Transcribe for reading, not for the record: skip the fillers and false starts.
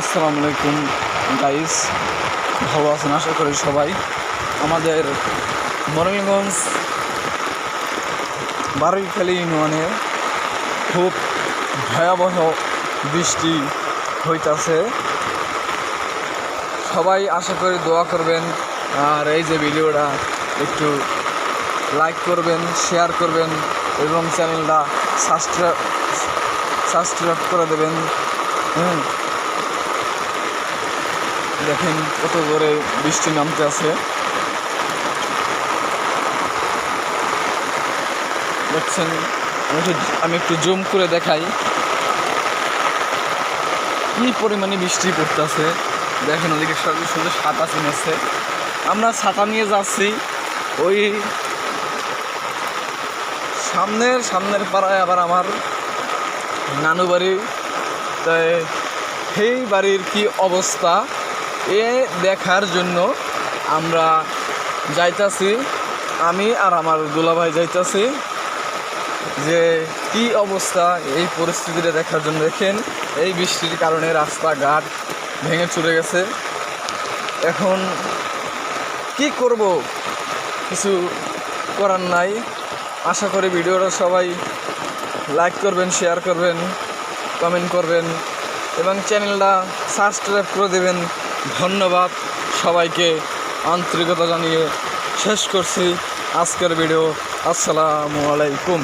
আসসালামু আলাইকুম গাইস, ভালো আছেন আশা করি সবাই। আমাদের মরমীগঞ্জ বারুইখালী ইউনিয়নে খুব ভয়াবহ বৃষ্টি হইতাছে। সবাই আশা করি দোয়া করবেন, আর এই যে ভিডিওটা একটু লাইক করবেন, শেয়ার করবেন এবং চ্যানেলটা সাবস্ক্রাইব করে দেবেন। দেখেন কত করে বৃষ্টি নামতে আছে, দেখছেন। আমি একটু জুম করে দেখাই কি পরিমাণে বৃষ্টি পড়তেছে। দেখেন ওদিকে সবই সুন্দর ছাতা চিনেছে, আমরা ছাতা নিয়ে যাচ্ছি। ওই সামনের পাড়ায় আবার আমার নানু বাড়ি, তাই সেই বাড়ির কি অবস্থা এ দেখার জন্য আমরা যাইতাছি। আমি আর আমার দুলাভাই যাইতাছি যে কি অবস্থা এই পরিস্থিতিটা দেখার জন্য। দেখেন এই বৃষ্টির কারণে রাস্তাঘাট ভেঙে চুরে গেছে। এখন কি করব, কিছু করার নাই। আশা করি ভিডিওটা সবাই লাইক করবেন, শেয়ার করবেন, কমেন্ট করবেন এবং চ্যানেলটা সাবস্ক্রাইব করে দেবেন। ধন্যবাদ সবাইকে, আন্তরিকতা জানিয়ে শেষ করছি আজকের ভিডিও। আসসালামু আলাইকুম।